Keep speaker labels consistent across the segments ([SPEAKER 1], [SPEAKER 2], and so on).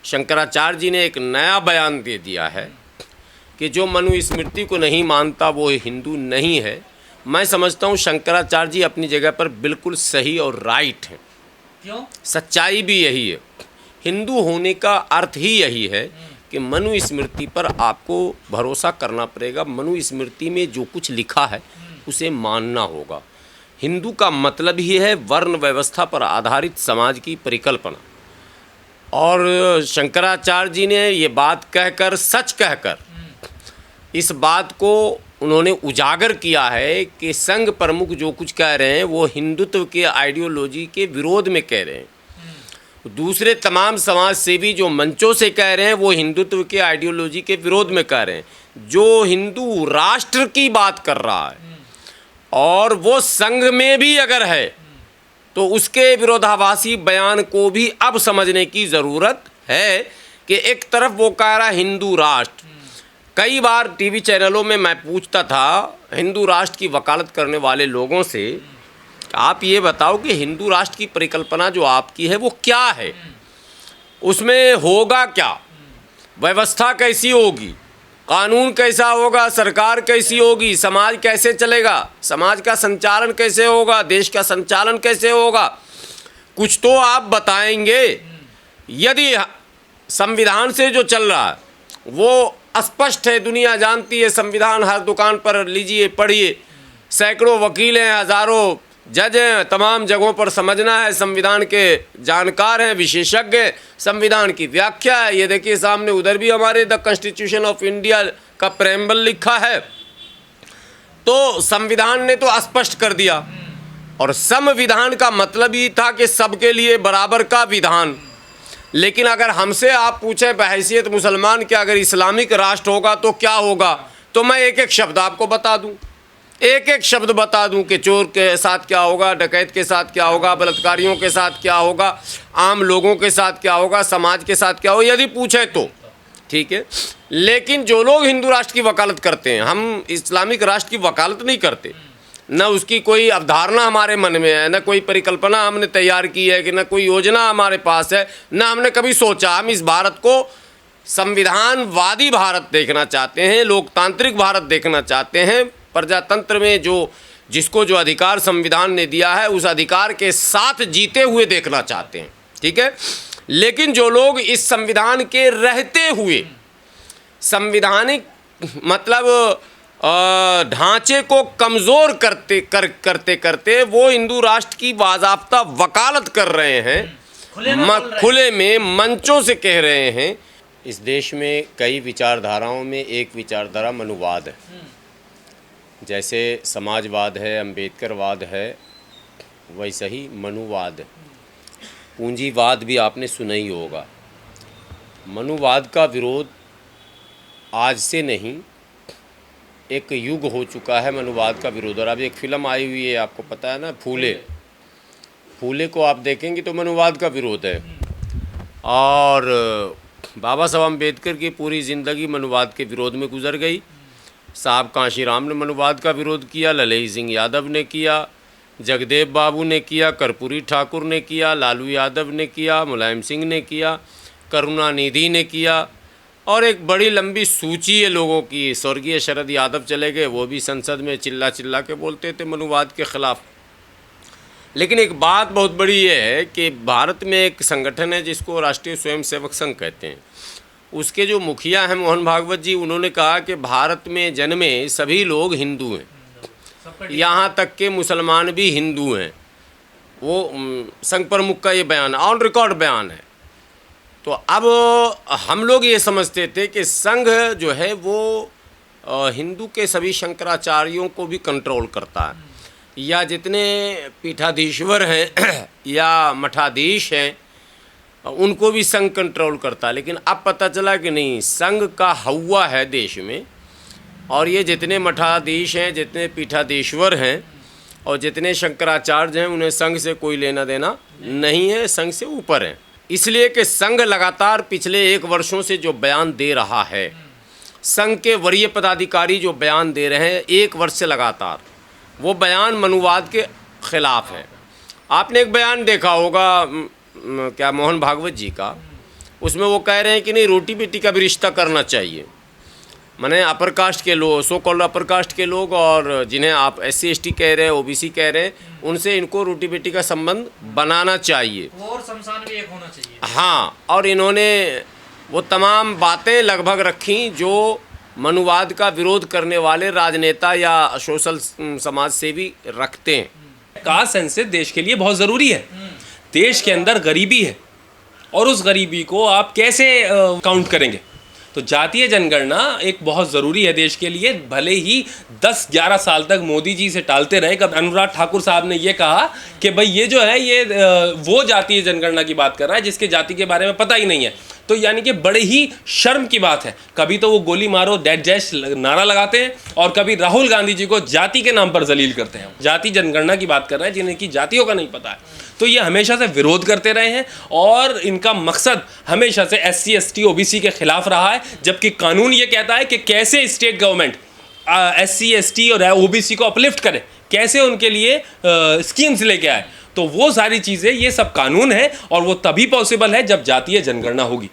[SPEAKER 1] शंकराचार्य जी ने एक नया बयान दे दिया है कि जो मनुस्मृति को नहीं मानता वो हिंदू नहीं है। मैं समझता हूँ शंकराचार्य जी अपनी जगह पर बिल्कुल सही और राइट हैं।
[SPEAKER 2] क्यों?
[SPEAKER 1] सच्चाई भी यही है। हिंदू होने का अर्थ ही यही है कि मनुस्मृति पर आपको भरोसा करना पड़ेगा। मनुस्मृति में जो कुछ लिखा है उसे मानना होगा। हिंदू का मतलब ही है वर्ण व्यवस्था पर आधारित समाज की परिकल्पना। और शंकराचार्य जी ने ये बात कहकर, सच कहकर, इस बात को उन्होंने उजागर किया है कि संघ प्रमुख जो कुछ कह रहे हैं वो हिंदुत्व के आइडियोलॉजी के विरोध में कह रहे हैं। दूसरे तमाम समाज सेवी जो मंचों से कह रहे हैं वो हिंदुत्व के आइडियोलॉजी के विरोध में कह रहे हैं। जो हिंदू राष्ट्र की बात कर रहा है और वो संघ में भी अगर है तो उसके विरोधाभासी बयान को भी अब समझने की ज़रूरत है कि एक तरफ वो कह रहा है हिंदू राष्ट्र। कई बार टीवी चैनलों में मैं पूछता था हिंदू राष्ट्र की वकालत करने वाले लोगों से, आप ये बताओ कि हिंदू राष्ट्र की परिकल्पना जो आपकी है वो क्या है, उसमें होगा क्या, व्यवस्था कैसी होगी, कानून कैसा होगा, सरकार कैसी होगी, समाज कैसे चलेगा, समाज का संचालन कैसे होगा, देश का संचालन कैसे होगा, कुछ तो आप बताएंगे। यदि संविधान से जो चल रहा है वो स्पष्ट है, दुनिया जानती है, संविधान हर दुकान पर लीजिए पढ़िए, सैकड़ों वकील हैं, हज़ारों जज हैं, तमाम जगहों पर समझना है, संविधान के जानकार हैं, विशेषज्ञ हैं, संविधान की व्याख्या है। ये देखिए सामने उधर भी हमारे द कॉन्स्टिट्यूशन ऑफ इंडिया का प्रेम्बल लिखा है। तो संविधान ने तो स्पष्ट कर दिया। और संविधान का मतलब ही था कि सबके लिए बराबर का विधान। लेकिन अगर हमसे आप पूछें बहैसियत मुसलमान कि अगर इस्लामिक राष्ट्र होगा तो क्या होगा, तो मैं एक एक शब्द आपको बता दूं, एक एक शब्द बता दूं कि चोर के साथ क्या होगा, डकैत के साथ क्या होगा, बलात्कारियों के साथ क्या होगा, आम लोगों के साथ क्या होगा, समाज के साथ क्या होगा, यदि पूछे तो ठीक है। लेकिन जो लोग हिंदू राष्ट्र की वकालत करते हैं, हम इस्लामिक राष्ट्र की वकालत नहीं करते, न उसकी कोई अवधारणा हमारे मन में है, न कोई परिकल्पना हमने तैयार की है, कि न कोई योजना हमारे पास है, न हमने कभी सोचा। हम इस भारत को संविधानवादी भारत देखना चाहते हैं, लोकतांत्रिक भारत देखना चाहते हैं, प्रजातंत्र में जिसको जो अधिकार संविधान ने दिया है उस अधिकार के साथ जीते हुए देखना चाहते हैं, ठीक है। लेकिन जो लोग इस संविधान के रहते हुए संविधानिक मतलब ढांचे को कमज़ोर करते वो हिंदू राष्ट्र की बाज़ाब्ता वकालत कर रहे हैं, खुले में मंचों से कह रहे हैं। इस देश में कई विचारधाराओं में एक विचारधारा मनुवाद है। जैसे समाजवाद है, अम्बेडकरवाद है, वैसा ही मनुवाद है। पूंजीवाद भी आपने सुना ही होगा। मनुवाद का विरोध आज से नहीं, एक युग हो चुका है मनुवाद का विरोध। और अभी एक फ़िल्म आई हुई है, आपको पता है ना, फूले को आप देखेंगे तो मनुवाद का विरोध है। और बाबा साहब अम्बेडकर की पूरी ज़िंदगी मनुवाद के विरोध में गुजर गई। साहब कांशीराम ने मनुवाद का विरोध किया, ललई सिंह यादव ने किया, जगदेव बाबू ने किया, कर्पूरी ठाकुर ने किया, लालू यादव ने किया, मुलायम सिंह ने किया, करुणानिधि ने किया, और एक बड़ी लंबी सूची है लोगों की। स्वर्गीय शरद यादव चले गए, वो भी संसद में चिल्ला चिल्ला के बोलते थे मनुवाद के ख़िलाफ़। लेकिन एक बात बहुत बड़ी ये है कि भारत में एक संगठन है जिसको राष्ट्रीय स्वयंसेवक संघ कहते हैं। उसके जो मुखिया हैं मोहन भागवत जी, उन्होंने कहा कि भारत में जन्मे सभी लोग हिंदू हैं, यहाँ तक के मुसलमान भी हिंदू हैं। वो संघ प्रमुख का ये बयान, ऑन रिकॉर्ड बयान है। तो अब हम लोग ये समझते थे कि संघ जो है वो हिंदू के सभी शंकराचार्यों को भी कंट्रोल करता है, या जितने पीठाधीश्वर हैं या मठाधीश हैं उनको भी संघ कंट्रोल करता है। लेकिन अब पता चला कि नहीं, संघ का हवा है देश में, और ये जितने मठाधीश हैं, जितने पीठाधीश्वर हैं और जितने शंकराचार्य हैं, उन्हें संघ से कोई लेना देना नहीं है, संघ से ऊपर है। इसलिए कि संघ लगातार पिछले 1 वर्षों से जो बयान दे रहा है, संघ के वरीय पदाधिकारी जो बयान दे रहे हैं 1 वर्ष से लगातार, वो बयान मनुवाद के ख़िलाफ़ है। आपने एक बयान देखा होगा क्या, मोहन भागवत जी का, उसमें वो कह रहे हैं कि नहीं रोटी बेटी का भी रिश्ता करना चाहिए। माने अपर कास्ट के लोग, सो कॉल्ड अपर कास्ट के लोग, और जिन्हें आप SC ST कह रहे हैं, OBC कह रहे हैं, उनसे इनको रोटी बेटी का संबंध बनाना चाहिए
[SPEAKER 2] और शमशान भी एक होना चाहिए।
[SPEAKER 1] हाँ, और इन्होंने वो तमाम बातें लगभग रखी जो मनुवाद का विरोध करने वाले राजनेता या सोशल समाज सेवी रखते हैं।
[SPEAKER 3] कास्ट सेंसस देश के लिए बहुत ज़रूरी है। देश के अंदर गरीबी है और उस गरीबी को आप कैसे काउंट करेंगे? तो जातीय जनगणना एक बहुत ज़रूरी है देश के लिए। भले ही 10-11 साल तक मोदी जी से टालते रहे। कब अनुराग ठाकुर साहब ने ये कहा कि भाई ये जो है ये वो जातीय जनगणना की बात कर रहा है जिसके जाति के बारे में पता ही नहीं है। तो यानी कि बड़े ही शर्म की बात है। कभी तो वो गोली मारो डेड जैश नारा लगाते हैं और कभी राहुल गांधी जी को जाति के नाम पर जलील करते हैं। जाति जनगणना की बात कर रहे हैं जिन्हें की जातियों का नहीं पता है। तो ये हमेशा से विरोध करते रहे हैं और इनका मकसद हमेशा से SC ST OBC के खिलाफ रहा है, जबकि कानून ये कहता है कि कैसे स्टेट गवर्नमेंट SC ST और OBC को अपलिफ्ट करे, कैसे उनके लिए स्कीम्स लेके आए। तो वो सारी चीज़ें, ये सब कानून है और वो तभी पॉसिबल है जब जातीय जनगणना होगी।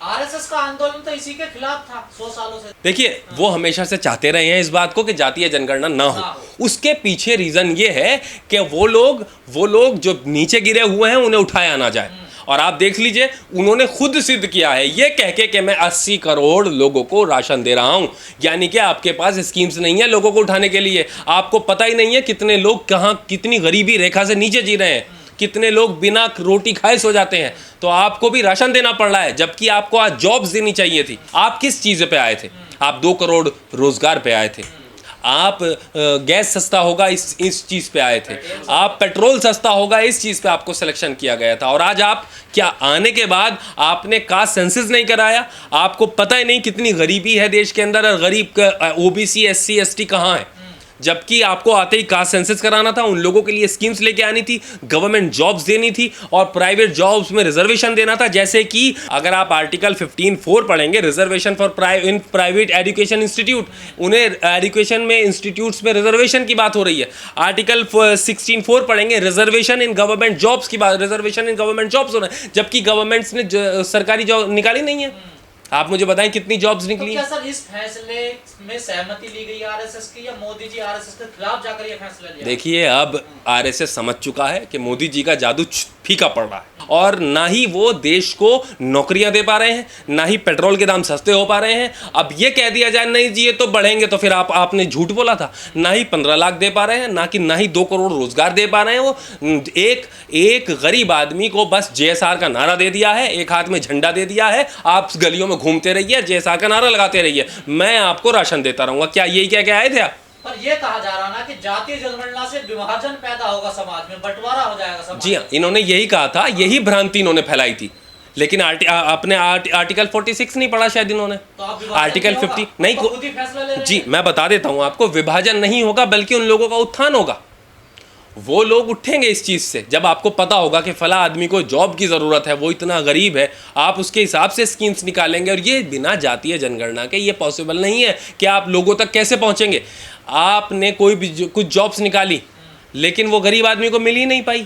[SPEAKER 2] RSS का आंदोलन तो इसी के खिलाफ था 100 सालों से।
[SPEAKER 3] देखिए, वो हमेशा से चाहते रहे हैं इस बात को कि जातीय जनगणना ना हो। उसके पीछे रीजन ये है कि वो लोग जो नीचे गिरे हुए हैं उन्हें उठाया ना जाए। और आप देख लीजिए, उन्होंने खुद सिद्ध किया है ये कह के कि मैं 80 करोड़ लोगों को राशन दे रहा हूं। यानी कि आपके पास स्कीम्स नहीं है लोगों को उठाने के लिए। आपको पता ही नहीं है कितने लोग कहां कितनी गरीबी रेखा से नीचे जी रहे हैं, कितने लोग बिना रोटी खाए सो जाते हैं। तो आपको भी राशन देना पड़ रहा है, जबकि आपको आज जॉब्स देनी चाहिए थी। आप किस चीज़ पे आए थे? आप 2 करोड़ रोजगार पे आए थे। आप गैस सस्ता होगा इस चीज़ पे आए थे। आप पेट्रोल सस्ता होगा इस चीज़ पे आपको सिलेक्शन किया गया था। और आज आप क्या आने के बाद आपने कास्ट सेंसस नहीं कराया? आपको पता ही नहीं कितनी गरीबी है देश के अंदर और गरीब OBC SC ST कहाँ है? जबकि आपको आते ही कास्ट सेंसस कराना था, उन लोगों के लिए स्कीम्स लेके आनी थी, गवर्नमेंट जॉब्स देनी थी और प्राइवेट जॉब्स में रिजर्वेशन देना था। जैसे कि अगर आप आर्टिकल 15(4) पढ़ेंगे, reservation for private education institute, उन्हें एजुकेशन में इंस्टीट्यूट्स में रिजर्वेशन की बात हो रही है। आर्टिकल 16(4) पढ़ेंगे, रिजर्वेशन इन गवर्नमेंट जॉब्स की बात, रिजर्वेशन इन गवर्नमेंट जॉब्स हो रहा है, जबकि गवर्नमेंट्स ने सरकारी जॉब निकाली नहीं है। आप मुझे बताएं कितनी जॉब्स निकली?
[SPEAKER 2] तो क्या सर इस फैसले में सहमति ली गई RSS की, या मोदी जी RSS के खिलाफ जाकर ये फैसला लिया?
[SPEAKER 3] देखिए, अब RSS समझ चुका है कि मोदी जी का जादू फीका पड़ रहा है और ना ही वो देश को नौकरियां दे पा रहे हैं, ना ही पेट्रोल के दाम सस्ते हो पा रहे हैं। अब ये कह दिया जाए नहीं जी ये तो बढ़ेंगे, तो फिर आपने झूठ बोला था। ना ही 15 लाख दे पा रहे हैं, ना ही 2 करोड़ रोजगार दे पा रहे हैं। वो एक गरीब आदमी को बस JSR का नारा दे दिया है, एक हाथ में झंडा दे दिया है, आप गलियों में घूमते रहिए, JSR का नारा लगाते रहिए, मैं आपको राशन देता रहूंगा। क्या यही कह के आए थे आप?
[SPEAKER 2] पर ये कहा जा रहा ना कि जातीय जनगणना से विभाजन पैदा होगा, समाज में बंटवारा हो जाएगा समाज।
[SPEAKER 3] जी हाँ, इन्होंने यही कहा था, यही भ्रांति इन्होंने फैलाई थी। लेकिन अपने आर्टिकल 46 नहीं पढ़ा शायद इन्होंने।
[SPEAKER 2] तो
[SPEAKER 3] आर्टिकल 50 नहीं को
[SPEAKER 2] खुद ही फैसला ले रहे हैं।
[SPEAKER 3] जी, मैं बता देता हूँ आपको, विभाजन नहीं होगा बल्कि उन लोगों का उत्थान होगा। वो लोग उठेंगे इस चीज़ से जब आपको पता होगा कि फला आदमी को जॉब की ज़रूरत है, वो इतना गरीब है, आप उसके हिसाब से स्कीम्स निकालेंगे। और ये बिना जातीय जनगणना के ये पॉसिबल नहीं है कि आप लोगों तक कैसे पहुँचेंगे। आपने कोई भी कुछ जॉब्स निकाली, लेकिन वो गरीब आदमी को मिल ही नहीं पाई,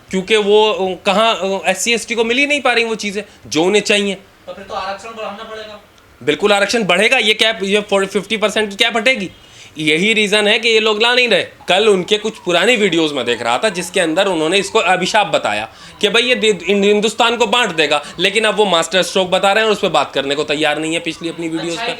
[SPEAKER 3] क्योंकि वो कहाँ SC ST को मिल ही नहीं पा रही वो चीज़ें जो उन्हें चाहिए।
[SPEAKER 2] तो फिर तो आरक्षण बढ़ाना पड़ेगा।
[SPEAKER 3] बिल्कुल आरक्षण बढ़ेगा, ये 50% की कैप हटेगी। यही रीज़न है कि ये लोग ला नहीं रहे। कल उनके कुछ पुरानी वीडियोस में देख रहा था जिसके अंदर उन्होंने इसको अभिशाप बताया कि भाई ये हिंदुस्तान को बांट देगा, लेकिन अब वो मास्टर स्ट्रोक बता रहे हैं और उस पर बात करने को तैयार नहीं है। पिछली अपनी वीडियोस पे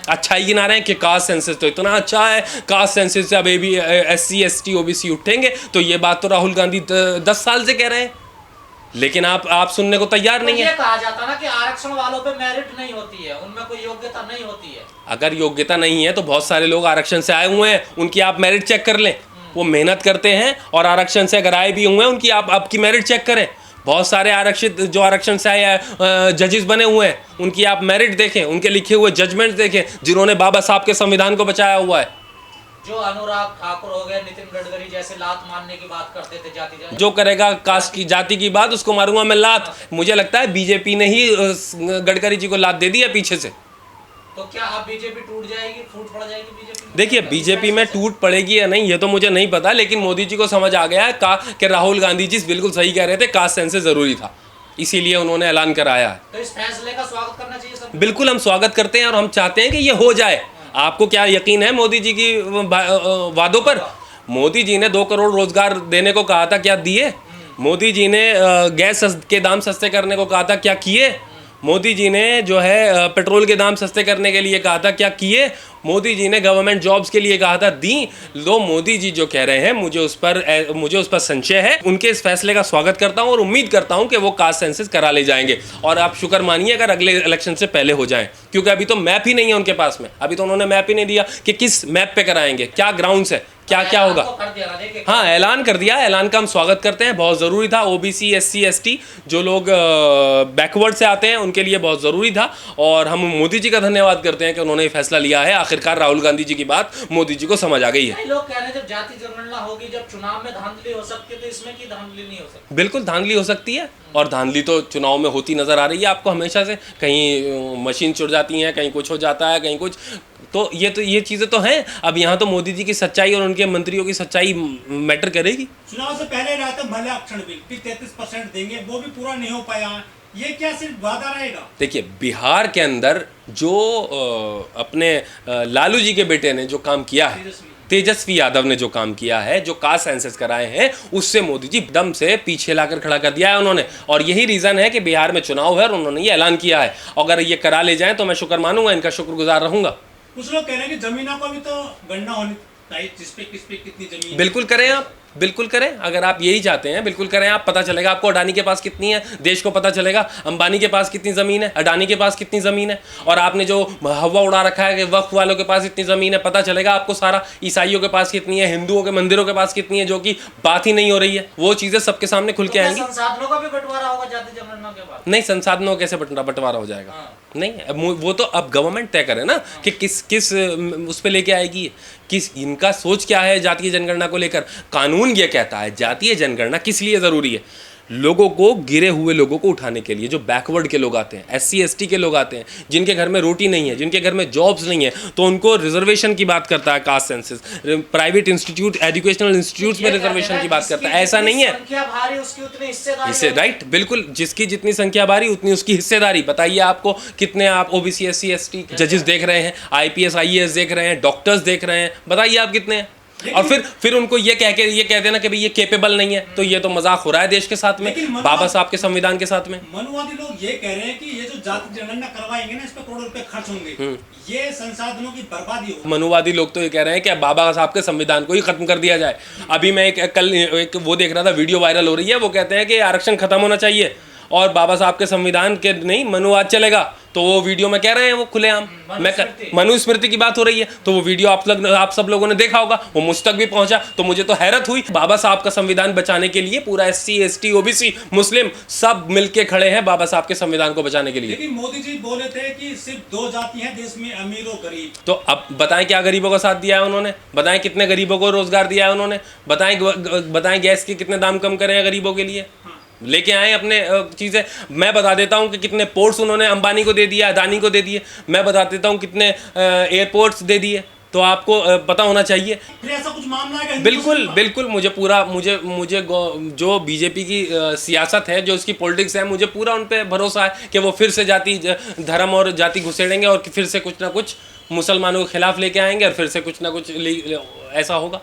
[SPEAKER 3] अच्छाई गिना रहे हैं कि कास्ट सेंसस तो इतना अच्छा है, कास्ट सेंसस से अब भी SC ST OBC उठेंगे। तो ये बात तो राहुल गांधी 10 साल से कह रहे हैं, लेकिन आप सुनने को तैयार नहीं है।
[SPEAKER 2] ये कहा जाता ना कि आरक्षण वालों पे मेरिट नहीं होती है, उनमें कोई योग्यता नहीं होती है।
[SPEAKER 3] अगर योग्यता नहीं है तो बहुत सारे लोग आरक्षण से आए हुए हैं, उनकी आप मेरिट चेक कर लें। वो मेहनत करते हैं और आरक्षण से अगर आए भी हुए हैं, उनकी आपकी मेरिट चेक करें। बहुत सारे आरक्षित जो आरक्षण से आए जजेस बने हुए हैं, उनकी आप मेरिट देखें, उनके लिखे हुए जजमेंट देखें, जिन्होंने बाबा साहब के संविधान को बचाया हुआ है।
[SPEAKER 2] जो अनुराग ठाकुर हो गए, नितिन गडकरी जैसे लात मारने की बात करते थे, जाति
[SPEAKER 3] जो करेगा कास्ट की जाति की बात उसको मारूंगा मैं लात। मुझे लगता है बीजेपी ने ही गडकरी जी को लात दे दी है पीछे से।
[SPEAKER 2] तो क्या अब बीजेपी टूट जाएगी, फूट पड़ जाएगी बीजेपी?
[SPEAKER 3] देखिए, बीजेपी में टूट पड़ेगी या नहीं ये तो मुझे नहीं पता, लेकिन मोदी जी को समझ आ गया है कि राहुल गांधी जी बिल्कुल सही कह रहे थे, कास्ट सेंसस जरूरी था। इसीलिए उन्होंने ऐलान कराया है।
[SPEAKER 2] तो इस फैसले का स्वागत करना चाहिए सब।
[SPEAKER 3] बिल्कुल हम स्वागत करते हैं और हम चाहते हैं कि ये हो जाए। आपको क्या यकीन है मोदी जी की वादों पर? मोदी जी ने 2 करोड़ रोजगार देने को कहा था, क्या दिए? मोदी जी ने गैस के दाम सस्ते करने को कहा था, क्या किए? मोदी जी ने जो है पेट्रोल के दाम सस्ते करने के लिए कहा था, क्या किए? मोदी जी ने गवर्नमेंट जॉब्स के लिए कहा था, दी। लो मोदी जी जो कह रहे हैं, मुझे उस पर संशय है। उनके इस फैसले का स्वागत करता हूं और उम्मीद करता हूं कि वो कास्ट सेंसस करा ले जाएंगे। और आप शुक्र मानिए अगर अगले इलेक्शन से पहले हो जाएं, क्योंकि अभी तो मैप ही नहीं है उनके पास में। अभी तो उन्होंने मैप ही नहीं दिया कि किस मैप पे कराएंगे, क्या ग्राउंड्स है, क्या क्या होगा। हाँ, ऐलान कर दिया। ऐलान का हम स्वागत करते हैं, बहुत ज़रूरी था। ओबीसी, एससी, एसटी जो लोग बैकवर्ड से आते हैं उनके लिए बहुत ज़रूरी था। और हम मोदी जी का धन्यवाद करते हैं कि उन्होंने ये फैसला लिया है। आखिरकार राहुल गांधी जी की बात मोदी जी को समझ आ गई है।
[SPEAKER 2] लोग कह रहे हैं जब जाति जनगणना होगी, जब चुनाव में धांधली हो सकती है, तो इसमें की धांधली नहीं हो सकती?
[SPEAKER 3] बिल्कुल धांधली हो सकती है, और धांधली तो चुनाव में होती नजर आ रही है आपको हमेशा से। कहीं मशीन चुर जाती हैं, कहीं कुछ हो जाता है, कहीं कुछ। तो ये चीज़ें तो हैं। अब यहाँ तो मोदी जी की सच्चाई और उनके मंत्रियों की सच्चाई मैटर करेगी।
[SPEAKER 4] चुनाव से पहले रहा था भले आरक्षण बिल, फिर 33% देंगे, वो भी पूरा नहीं हो पाया। ये क्या सिर्फ वादा रहेगा?
[SPEAKER 3] देखिए, बिहार के अंदर जो अपने लालू जी के बेटे ने जो काम किया है, तेजस्वी यादव ने जो काम किया है, जो कास्ट सेंसस कराए हैं, उससे मोदी जी दम से पीछे लाकर खड़ा कर दिया है उन्होंने। और यही रीज़न है कि बिहार में चुनाव है और उन्होंने ये ऐलान किया है। अगर ये करा ले जाएं तो मैं शुक्र मानूंगा, इनका शुक्रगुजार रहूंगा।
[SPEAKER 4] कुछ लोग कह रहे हैं कि जमीनों को भी तो गणना होनी चाहिए, जिस पे किस पे कितनी जमीन।
[SPEAKER 3] बिल्कुल करें आप, बिल्कुल करें। अगर आप यही चाहते हैं, बिल्कुल करें आप। पता चलेगा आपको अडानी के पास कितनी है, देश को पता चलेगा अंबानी के पास कितनी ज़मीन है, अडानी के पास कितनी ज़मीन है। और आपने जो हवा उड़ा रखा है कि वक्फ वालों के पास इतनी ज़मीन है, पता चलेगा आपको सारा। ईसाइयों के पास कितनी है, हिंदुओं के मंदिरों के पास कितनी है, जो कि बात ही नहीं हो रही है। वो चीज़ें सबके सामने खुल के आएंगी।
[SPEAKER 2] संसाधनों का भी बंटवारा होगा जाति जनगणना के बाद?
[SPEAKER 3] नहीं, संसाधनों कैसे बंटवारा हो जाएगा? नहीं, वो तो अब गवर्नमेंट तय करे ना कि किस उस पर लेके आएगी, किस इनका सोच क्या है जातीय जनगणना को लेकर। कानून ये कहता है जातीय जनगणना किस लिए ज़रूरी है? लोगों को, गिरे हुए लोगों को उठाने के लिए, जो बैकवर्ड के लोग आते हैं, एससी एसटी के लोग आते हैं, जिनके घर में रोटी नहीं है, जिनके घर में जॉब्स नहीं है, तो उनको रिजर्वेशन की बात करता है caste census. Private institute, educational institutes में रिजर्वेशन की बात करता है। ऐसा नहीं है, इससे राइट, बिल्कुल। जिसकी जितनी संख्या भारी उतनी उसकी हिस्सेदारी। बताइए आपको कितने आप ओबीसी, एससी, एसटी जजेस देख रहे हैं, IPS, IAS देख रहे हैं, डॉक्टर्स देख रहे हैं, बताइए आप कितने हैं? और फिर उनको ये कह देना कि भाई ये केपेबल नहीं है, तो ये तो मजाक हो रहा है देश के साथ में, बाबा साहब के संविधान के साथ में।
[SPEAKER 4] मनुवादी लोग ये कह रहे हैं कि ये जो जाति जनगणना करवाएंगे ना, इस पे करोड़ों रुपए खर्च होंगे, ये संसाधनों की बर्बादी होगी।
[SPEAKER 3] मनुवादी लोग तो ये कह रहे हैं कि बाबा साहब के संविधान को ही खत्म कर दिया जाए। अभी मैं कल एक वो देख रहा था, वीडियो वायरल हो रही है, वो कहते हैं कि आरक्षण खत्म होना चाहिए और बाबा साहब के संविधान के नहीं मनुवाद चलेगा। तो वो वीडियो में कह रहे हैं, वो खुलेआम मनुस्मृति की बात हो रही है। तो वो वीडियो आप सब लोगों ने देखा होगा, वो मुझ तक भी पहुंचा। तो मुझे तो हैरत हुई, बाबा साहब का संविधान बचाने के लिए पूरा SC, ST, OBC, मुस्लिम सब मिलके खड़े हैं बाबा साहब के संविधान को बचाने के लिए।
[SPEAKER 4] लेकिन मोदी जी बोले थे कि सिर्फ 2 जाति हैं देश में, अमीर और गरीब।
[SPEAKER 3] तो अब बताएं क्या गरीबों का साथ दिया है उन्होंने? बताएं कितने गरीबों को रोजगार दिया है उन्होंने? बताएं गैस के कितने दाम कम करे हैं गरीबों के लिए? लेके आए अपने चीज़ें। मैं बता देता हूँ कि कितने पोर्ट्स उन्होंने अंबानी को दे दिया, अडानी को दे दिए। मैं बता देता हूँ कितने एयरपोर्ट्स दे दिए, तो आपको पता होना चाहिए।
[SPEAKER 4] फिर ऐसा कुछ मामला है?
[SPEAKER 3] बिल्कुल मुझे जो बीजेपी की सियासत है, जो उसकी पॉलिटिक्स है, मुझे पूरा उन पर भरोसा है कि वो फिर से जाति, धर्म और जाति घुसेड़ेंगे और फिर से कुछ ना कुछ मुसलमानों के खिलाफ लेके आएंगे और फिर से कुछ ना कुछ ऐसा होगा।